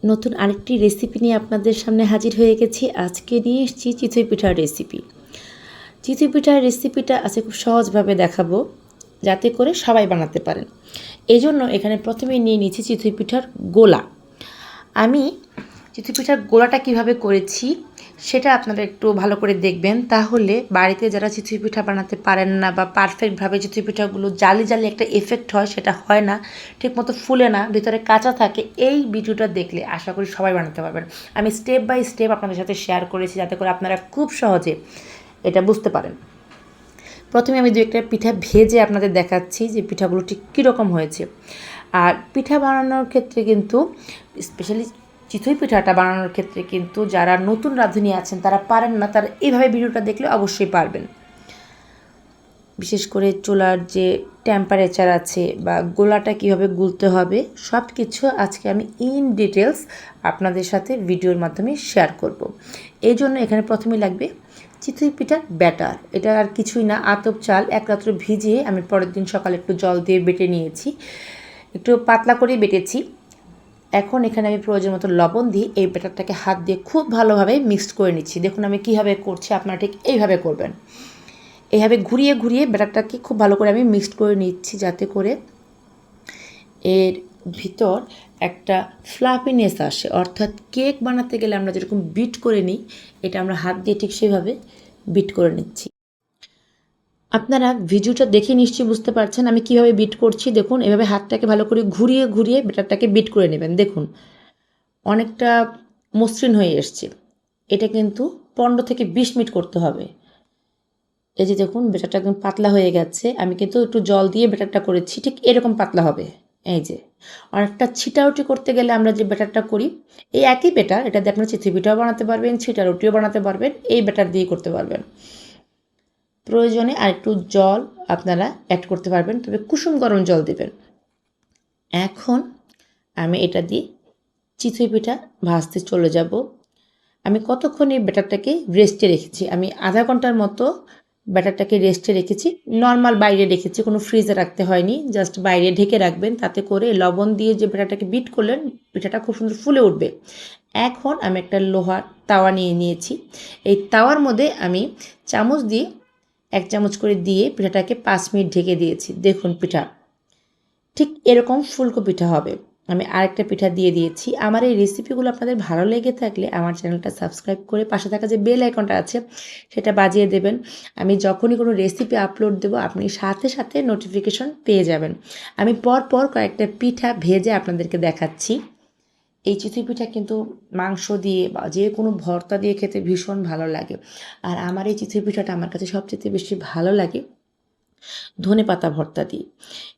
নতুন আরেকটি রেসিপি নিয়ে আপনাদের সামনে হাজির হয়ে গেছি। আজকে নিয়ে এসেছি চিতই পিঠার রেসিপি। চিতই পিঠার রেসিপিটা আজকে খুব সহজভাবে দেখাবো, যাতে করে সবাই বানাতে পারেন। এই জন্য এখানে প্রথমেই নিয়ে নিয়েছি চিতই পিঠার গোলা। আমি চিতই পিঠার গোলাটা কীভাবে করেছি সেটা আপনারা একটু ভালো করে দেখবেন, তাহলে বাড়িতে যারা চিতই পিঠা বানাতে পারেন না বা পারফেক্টভাবে চিতই পিঠাগুলো জালি জালি একটা এফেক্ট হয়, সেটা হয় না, ঠিকমতো ফুলে না, ভিতরে কাঁচা থাকে, এই ভিডিওটা দেখলে আশা করি সবাই বানাতে পারবেন। আমি স্টেপ বাই স্টেপ আপনাদের সাথে শেয়ার করেছি, যাতে করে আপনারা খুব সহজে এটা বুঝতে পারেন। প্রথমে আমি দু একটা পিঠা ভেজে আপনাদের দেখাচ্ছি যে পিঠাগুলো ঠিক কীরকম হয়েছে। আর পিঠা বানানোর ক্ষেত্রে কিন্তু স্পেশালি চিতই পিঠাটা বানানোর ক্ষেত্রে কিন্তু যারা নতুন রাঁধুনি আছেন, তারা পারেন না, তারা এইভাবে ভিডিওটা দেখলে অবশ্যই পারবেন। বিশেষ করে চুলার যে টেম্পারেচার আছে বা গোলাটা কীভাবে গুলতে হবে, সব কিছু আজকে আমি ইন ডিটেলস আপনাদের সাথে ভিডিওর মাধ্যমে শেয়ার করব। এই জন্য এখানে প্রথমে লাগবে চিতই পিঠার ব্যাটার। এটা আর কিছুই না, আতপ চাল এক রাত্র ভিজিয়ে আমি পরের দিন সকালে একটু জল দিয়ে বেটে নিয়েছি, একটু পাতলা করেই বেটেছি। এখন এখানে আমি প্রয়োজন মতো লবণ দিয়ে এই ব্যাটারটাকে হাত দিয়ে খুব ভালোভাবে মিক্সড করে নিচ্ছি। দেখুন আমি কীভাবে করছি, আপনারা ঠিক এইভাবে করবেন। এইভাবে ঘুরিয়ে ঘুরিয়ে ব্যাটারটাকে খুব ভালো করে আমি মিক্সড করে নিচ্ছি, যাতে করে এর ভিতর একটা ফ্লাফিনেস আসে। অর্থাৎ কেক বানাতে গেলে আমরা যেরকম বিট করে নিই, এটা আমরা হাত দিয়ে ঠিক সেভাবে বিট করে নিচ্ছি। আপনারা ভিডিওটা দেখে নিশ্চয়ই বুঝতে পারছেন আমি কীভাবে বিট করছি। দেখুন এভাবে হাতটাকে ভালো করে ঘুরিয়ে ঘুরিয়ে ব্যাটারটাকে বিট করে নেবেন। দেখুন অনেকটা মসৃণ হয়ে এসছে। এটা কিন্তু 15 থেকে 20 মিনিট করতে হবে। এই যে দেখুন ব্যাটারটা একদম পাতলা হয়ে গেছে। আমি কিন্তু একটু জল দিয়ে ব্যাটারটা করেছি, ঠিক এরকম পাতলা হবে। এই যে অনেকটা ছিটারুটি করতে গেলে আমরা যে ব্যাটারটা করি, এই একই ব্যাটার, এটা দিয়ে আপনারা চিতই পিঠাও বানাতে পারবেন, ছিটারুটিও বানাতে পারবেন, এই ব্যাটার দিয়েই করতে পারবেন। প্রয়োজনে আরেকটু জল আপনারা অ্যাড করতে পারবেন, তবে কুসুম গরম জল দেবেন। এখন আমি এটা দিয়ে চিতই পিঠা ভাজতে চলে যাব। আমি কতক্ষণ এই ব্যাটারটাকে রেস্টে রেখেছি, আমি আধা ঘন্টার মতো ব্যাটারটাকে রেস্টে রেখেছি। নর্মাল বাইরে রেখেছি, কোনো ফ্রিজে রাখতে হয়নি, জাস্ট বাইরে ঢেকে রাখবেন, তাতে করে লবণ দিয়ে যে ব্যাটারটাকে বিট করলেন পিঠাটা খুব সুন্দর ফুলে উঠবে। এখন আমি একটা লোহার তাওয়া নিয়ে নিয়েছি। এই তাওয়ার মধ্যে আমি চামচ দিয়ে 1 চামচ করে দিয়ে পিঠাটাকে 5 মিনিট ঢেকে দিয়েছি। দেখুন পিঠা ঠিক এরকম ফুলকো পিঠা হবে। আমি আরেকটা পিঠা দিয়ে দিয়েছি। আমার এই রেসিপিগুলো আপনাদের ভালো লেগে থাকলে আমার চ্যানেলটা সাবস্ক্রাইব করে পাশে থাকা যে বেল আইকনটা আছে সেটা বাজিয়ে দেবেন। আমি যখনই কোনো রেসিপি আপলোড দেবো আপনি সাথে সাথে নোটিফিকেশন পেয়ে যাবেন। আমি পরপর কয়েকটা পিঠা ভেজে আপনাদেরকে দেখাচ্ছি। এই চিতই পিঠা কিন্তু মাংস দিয়ে বা যে কোনো ভর্তা দিয়ে খেতে ভীষণ ভালো লাগে। আর আমার এই চিতই পিঠাটা আমার কাছে সবচেয়ে বেশি ভালো লাগে ধনেপাতা ভর্তা দিয়ে।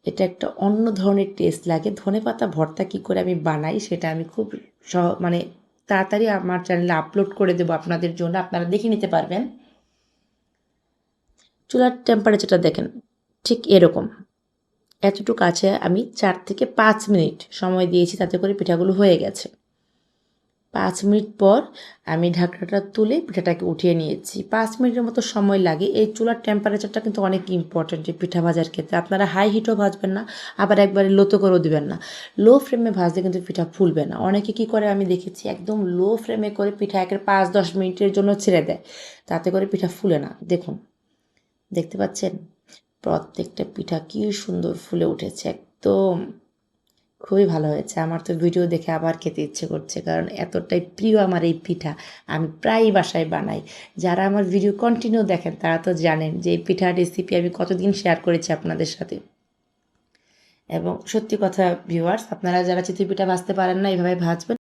এটা একটা অন্য ধরনের টেস্ট লাগে। ধনেপাতা ভর্তা কী করে আমি বানাই সেটা আমি খুব মানে তাড়াতাড়ি আমার চ্যানেলে আপলোড করে দেবো আপনাদের জন্য, আপনারা দেখে নিতে পারবেন। চুলার টেম্পারেচারটা দেখেন ঠিক এরকম, এতটুকু আছে। আমি 4 থেকে 5 মিনিট সময় দিয়েছি, তাতে করে পিঠাগুলো হয়ে গেছে। 5 মিনিট পর আমি ঢাকনাটা তুলে পিঠাটাকে উঠিয়ে নিয়েছি। 5 মিনিটের মতো সময় লাগে। এই চুলার টেম্পারেচারটা কিন্তু অনেক ইম্পর্ট্যান্ট যে পিঠা ভাজার ক্ষেত্রে। আপনারা হাই হিটও ভাজবেন না, আবার একবারে লোতে করেও দিবেন না। লো ফ্লেমে ভাজলে কিন্তু পিঠা ফুলবে না। অনেকে কী করে আমি দেখেছি একদম লো ফ্লেমে করে পিঠা একের 5-10 মিনিটের জন্য ছেড়ে দেয়, তাতে করে পিঠা ফুলে না। দেখুন দেখতে পাচ্ছেন প্রত্যেকটা পিঠা কী সুন্দর ফুলে উঠেছে, একদম খুবই ভালো হয়েছে। আমার তো ভিডিও দেখে আবার খেতে ইচ্ছে করছে, কারণ এতটাই প্রিয় আমার এই পিঠা। আমি প্রায়ই বাসায় বানাই। যারা আমার ভিডিও কন্টিনিউ দেখেন তারা তো জানেন যে এই পিঠার রেসিপি আমি কতদিন শেয়ার করেছি আপনাদের সাথে। এবং সত্যি কথা ভিউয়ার্স, আপনারা যারা চিতই পিঠা ভাজতে পারেন না, এইভাবে ভাজবেন,